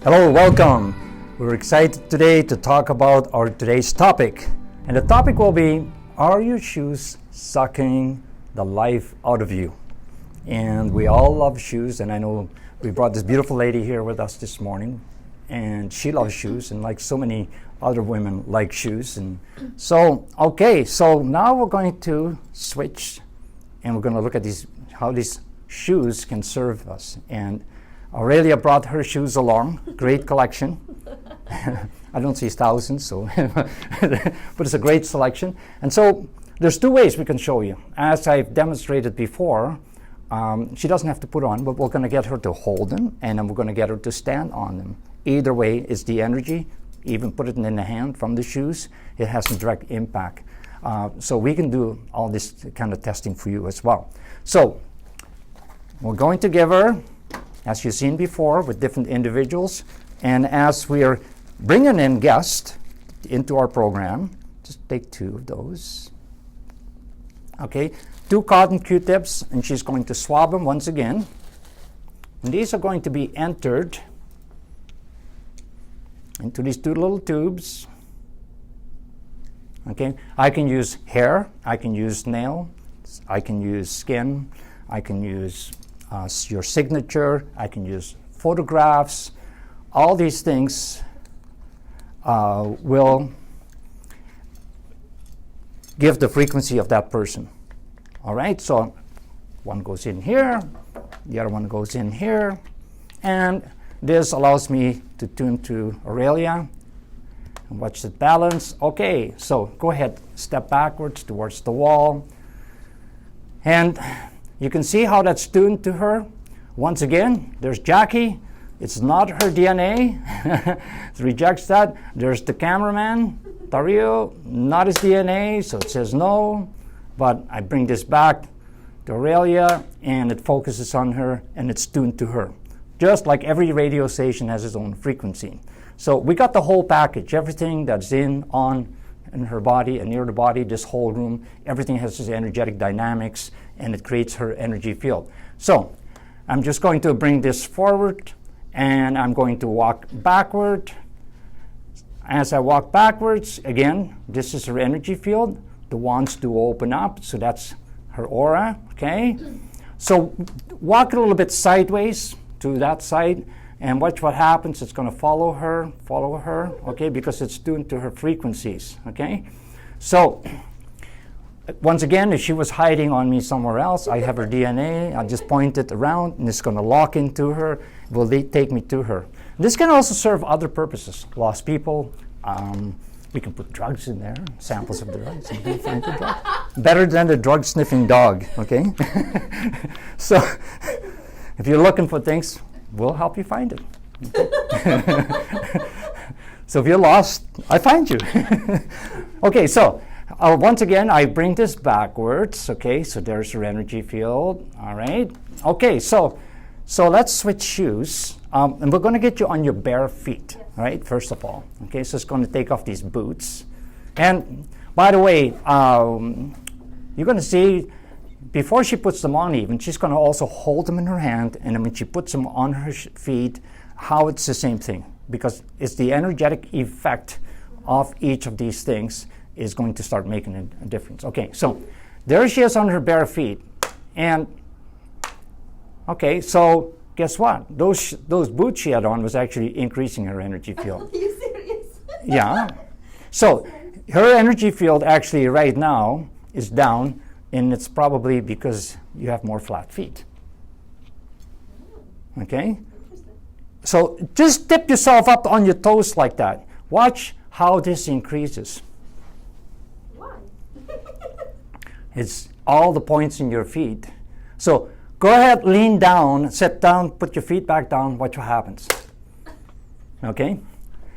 Hello, welcome. We're excited today to talk about our today's topic. And the topic will be, are your shoes sucking the life out of you? And we all love shoes, and I know we brought this beautiful lady here with us this morning, and she loves shoes, and like so many other women like shoes. And so now we're going to switch, and we're going to look at how these shoes can serve us. And Aurelia brought her shoes along, great collection. I don't see thousands, so but it's a great selection. And so there's two ways we can show you. As I've demonstrated before, she doesn't have to put on, but we're going to get her to hold them, and then we're going to get her to stand on them. Either way is the energy. Even put it in the hand from the shoes, it has a direct impact. So we can do all this kind of testing for you as well. So we're going to give her, as you've seen before, with different individuals. And as we are bringing in guests into our program, just take two of those. Okay, 2 cotton Q-tips, and she's going to swab them once again. And these are going to be entered into these 2 little tubes. Okay, I can use hair, I can use nail, I can use skin, I can use your signature, I can use photographs. All these things will give the frequency of that person. All right, so one goes in here, the other one goes in here, and this allows me to tune to Aurelia and watch the balance. Okay, so go ahead, step backwards towards the wall, and you can see how that's tuned to her. Once again, there's Jackie. It's not her DNA. It rejects that. There's the cameraman, Dario, not his DNA, so it says no. But I bring this back to Aurelia, and it focuses on her, and it's tuned to her. Just like every radio station has its own frequency. So we got the whole package, everything that's in her body and near the body, this whole room, everything has this energetic dynamics, and it creates her energy field. So I'm just going to bring this forward, and I'm going to walk backward. As I walk backwards, again, this is her energy field. The wands do open up, so that's her aura, okay? So walk a little bit sideways to that side, and watch what happens. It's going to follow her, okay, because it's tuned to her frequencies, okay? So once again, if she was hiding on me somewhere else, I have her DNA. I'll just point it around, and it's going to lock into her. It will take me to her. This can also serve other purposes. Lost people. We can put drugs in there, samples of drugs. And find the drug. Better than the drug-sniffing dog, okay? So if you're looking for things, we'll help you find it. Okay? So if you're lost, I find you. Okay, so once again, I bring this backwards. Okay, so there's your energy field. All right. Okay, so let's switch shoes. And we're going to get you on your bare feet, all right, first of all. Okay, so it's going to take off these boots. And by the way, you're going to see, before she puts them on even, she's going to also hold them in her hand, and then when she puts them on her feet, how it's the same thing, because it's the energetic effect of each of these things is going to start making a difference. Okay, so there she is on her bare feet, and okay, so guess what? Those boots she had on was actually increasing her energy field. Are you serious? Yeah. So her energy field actually right now is down, and it's probably because you have more flat feet. Okay? So just tip yourself up on your toes like that. Watch how this increases. Why? It's all the points in your feet. So go ahead, lean down, sit down, put your feet back down, watch what happens. Okay?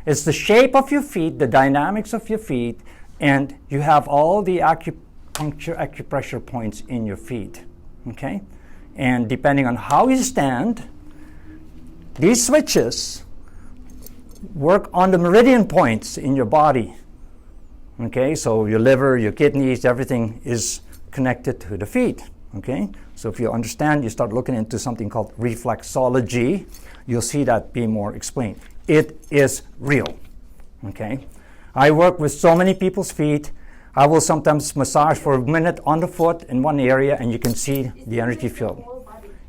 It's the shape of your feet, the dynamics of your feet, and you have all the acupressure points in your feet. Okay? And depending on how you stand, these switches work on the meridian points in your body. Okay? So your liver, your kidneys, everything is connected to the feet. Okay? So if you understand, you start looking into something called reflexology, you'll see that being more explained. it is real. Okay? I work with so many people's feet. I will sometimes massage for a minute on the foot in one area, and you can see the energy field.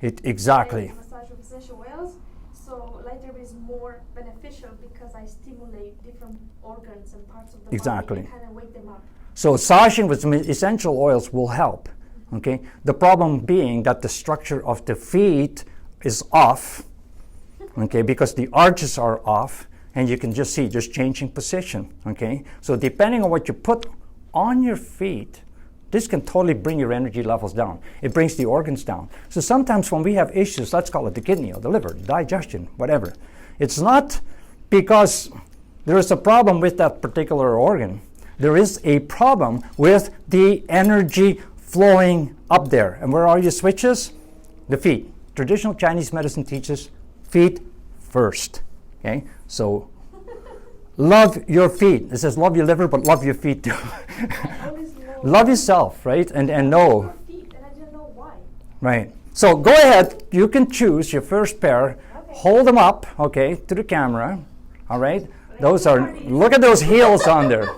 Exactly. I massage with essential oils, so lighter is more beneficial because I stimulate different organs and parts of the Exactly. body and kind of wake them up. So massaging with essential oils will help. Okay. The problem being that the structure of the feet is off. Okay, because the arches are off, and you can just see just changing position. Okay. So depending on what you put on your feet, this can totally bring your energy levels down. It brings the organs down. So sometimes when we have issues, let's call it the kidney or the liver, digestion, whatever, it's not because there is a problem with that particular organ. There is a problem with the energy flowing up there. And where are your switches? The feet. Traditional Chinese medicine teaches feet first. Okay? So love your feet. It says love your liver, but love your feet too. I always know Love yourself, right? And know. my feet, and I didn't know why. Right. So go ahead. You can choose your first pair. Okay. Hold them up, okay, to the camera. All right. Those are. Look at those heels on there.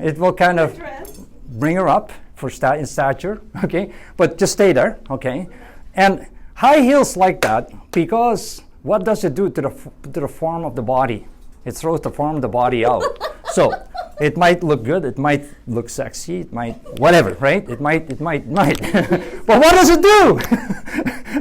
It will kind of Dress. bring her up for in stature, okay. But just stay there, okay. And high heels like that, because what does it do to the form of the body? It throws the form of the body out. So it might look good, it might look sexy, it might whatever, right? It might. But what does it do?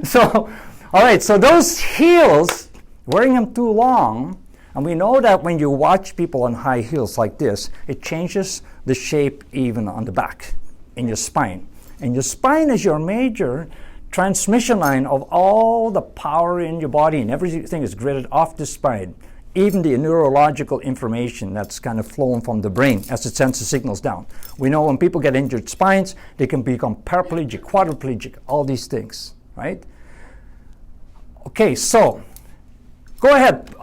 So, all right. So those heels, wearing them too long, and we know that when you watch people on high heels like this, it changes the shape even on the back in your spine. And your spine is your major transmission line of all the power in your body, and everything is gridded off the spine. Even the neurological information that's kind of flowing from the brain as it sends the signals down. We know when people get injured spines, they can become paraplegic, quadriplegic, all these things, right? Okay, so go ahead,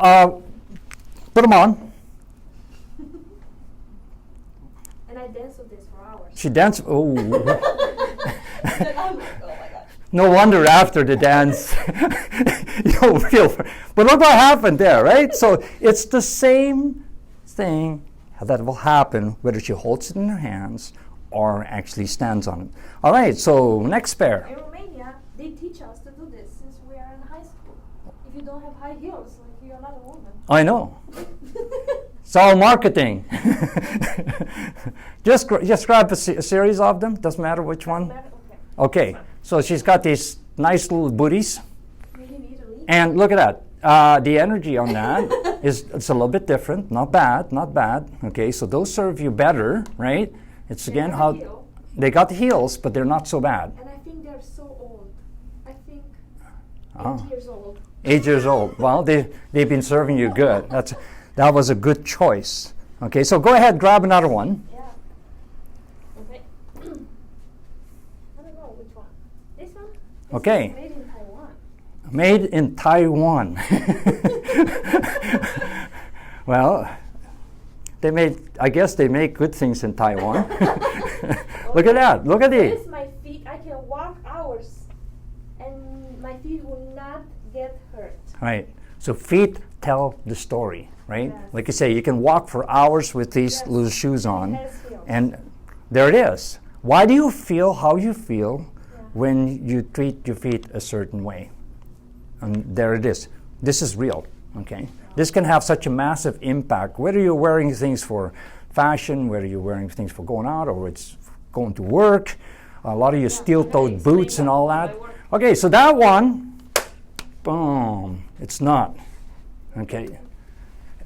put them on. And I dance with this for hours. She danced. Oh, Oh my God. no wonder after the dance you'll feel. But look what happened there, right? So it's the same thing that will happen whether she holds it in her hands or actually stands on it. All right. So next pair. In Romania, they teach us to do this since we are in high school. If you don't have high heels, like you're not a woman. I know. It's all marketing. just grab a series of them. Doesn't matter which one. Okay. Okay. So she's got these nice little booties. Made in Italy. And look at that. The energy on that it's a little bit different. Not bad, not bad. Okay, so those serve you better, right? It's again got how the heel. they got the heels, but they're not so bad. And I think they're so old. I think Oh. 8 years old. 8 years old. Well, they've been serving you good. That was a good choice. Okay, so go ahead, grab another one. Yeah. Okay. I don't know which one. This one? This Okay. is made in Taiwan. Made in Taiwan. Well, I guess they make good things in Taiwan. Look at that. Look at these. With my feet, I can walk hours and my feet will not get hurt. Right. So feet tell the story, right? Yes. Like you say, you can walk for hours with these Yes. little shoes on, It has heels. and there it is. Why do you feel how you feel Yeah. when you treat your feet a certain way? And there it is. This is real, okay? This can have such a massive impact, whether you're wearing things for fashion, whether you're wearing things for going out, or it's going to work. A lot of your steel-toed nice. boots and all that. My work. Okay, so that one, boom, it's not. Okay.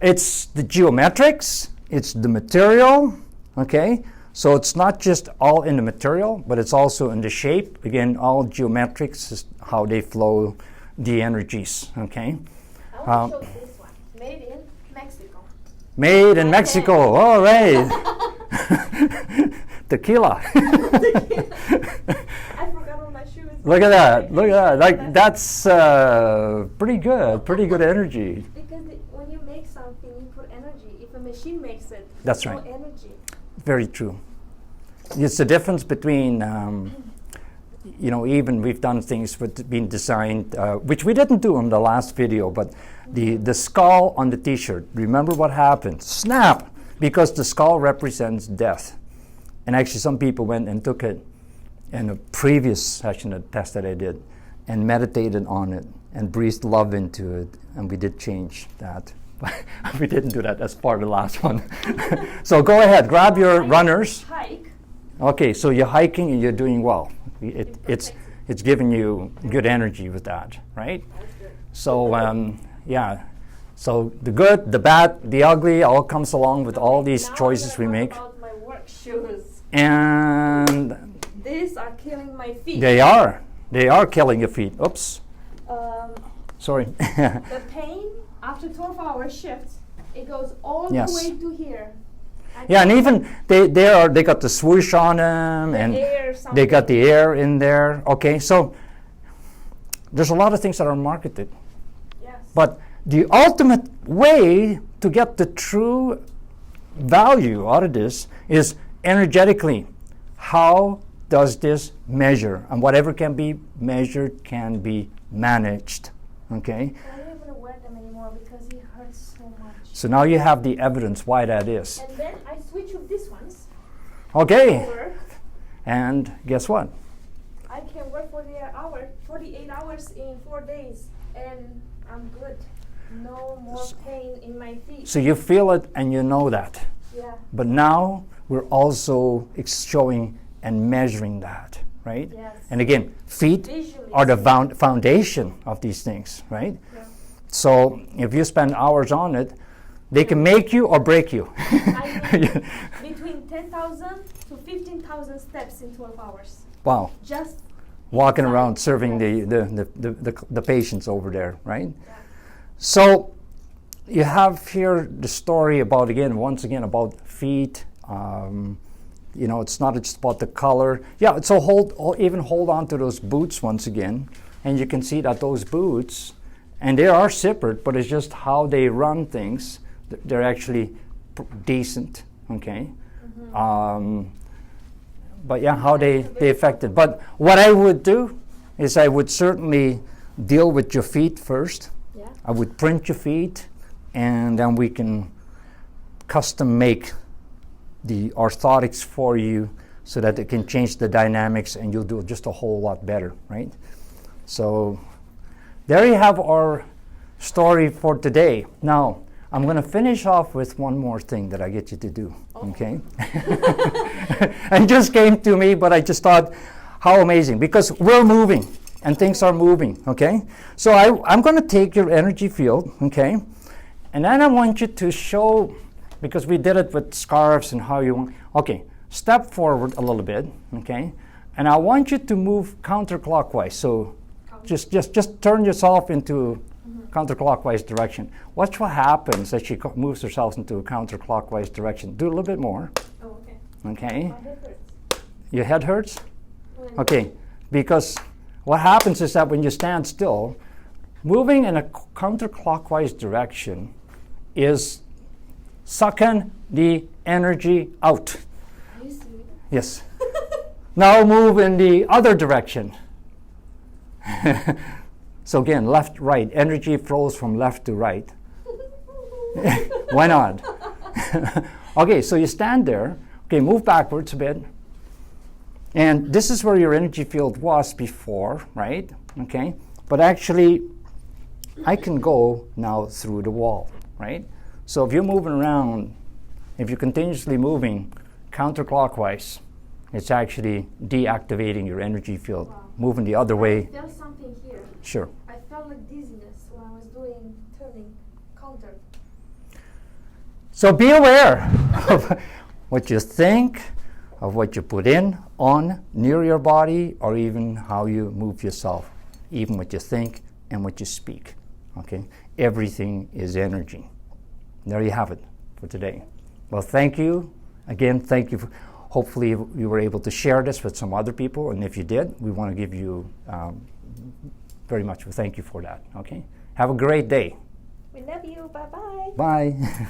It's the geometrics, it's the material, okay? So it's not just all in the material, but it's also in the shape. Again, all geometrics is how they flow the energies, okay? I want to show this one. Made in Mexico. Made in Mexico, all right. Tequila. I forgot all my shoes. Look at that, look at that. Like, that's pretty good energy. Because when you make something, you put energy. If a machine makes it, That's no right. energy. Very true. It's the difference between you know, even we've done things with being designed, which we didn't do in the last video, but the skull on the t-shirt, remember what happened? Snap! Because the skull represents death. And actually some people went and took it in a previous session, a test that I did, and meditated on it and breathed love into it, and we did change that. We didn't do that as part of the last one. So go ahead, grab your runners. Hike. Okay, so you're hiking and you're doing well. It's giving you good energy with that, right? So yeah, so the good, the bad, the ugly all comes along with all these choices we make. About my work shoes. And These are killing my feet. they are killing your feet. Oops, sorry. The pain after 12-hour shift, it goes all Yes. the way to here. Yeah, and even they got the swoosh on them, and air, they got the air in there. Okay, so there's a lot of things that are marketed, Yes. but the ultimate way to get the true value out of this is energetically. How does this measure? And whatever can be measured can be managed. Okay, I don't even wear them anymore because it hurts so much. so now you have the evidence why that is. And then I switch with these ones. Okay, Work. and guess what? I can work 48 hours in 4 days, and I'm good. No more pain in my feet. So you feel it and you know that. Yeah. But now we're also showing and measuring that, right? Yes. And again, feet Visually. are the foundation of these things, right? Yeah. So if you spend hours on it, they can make you or break you. I need between 10,000 to 15,000 steps in 12 hours. Wow, Just walking inside. around serving Yes. the patients over there, right? Yeah. So you have here the story about, once again, about feet. You know, it's not just about the color. Yeah, so even hold on to those boots once again, and you can see that those boots, and they are zippered, but it's just how they run things. They're actually decent, okay? But yeah, how they affect it. But what I would do is I would certainly deal with your feet first. Yeah. I would print your feet, and then we can custom make the orthotics for you so that it can change the dynamics and you'll do just a whole lot better, right? So there you have our story for today. Now, I'm going to finish off with one more thing that I get you to do, okay? And just came to me, but I just thought, how amazing, because we're moving and things are moving, okay? So I'm going to take your energy field, okay? And then I want you to show, because we did it with scarves and how you want, okay, step forward a little bit, okay? And I want you to move counterclockwise. So just turn yourself into counterclockwise direction. Watch what happens as she moves herself into a counterclockwise direction. Do a little bit more, Oh, okay. okay? My head hurts. Your head hurts? When- Okay, because what happens is that when you stand still, moving in a counterclockwise direction is sucking the energy out. You see? Yes. Now move in the other direction. So again, left, right. Energy flows from left to right. Why not? Okay, so you stand there. Okay, move backwards a bit. And this is where your energy field was before, right? Okay, but actually, I can go now through the wall, right? So if you're moving around, if you're continuously moving counterclockwise, it's actually deactivating your energy field, Wow. moving the other I way. felt something here. Sure. I felt like dizziness when I was doing turning counter. So be aware of what you think, of what you put in, on, near your body, or even how you move yourself, even what you think and what you speak. Okay? Everything is energy. There you have it for today. Well, thank you. Again, thank you. Hopefully you were able to share this with some other people, and if you did, we want to give you very much a thank you for that. Okay? Have a great day. We love you. Bye-bye. Bye.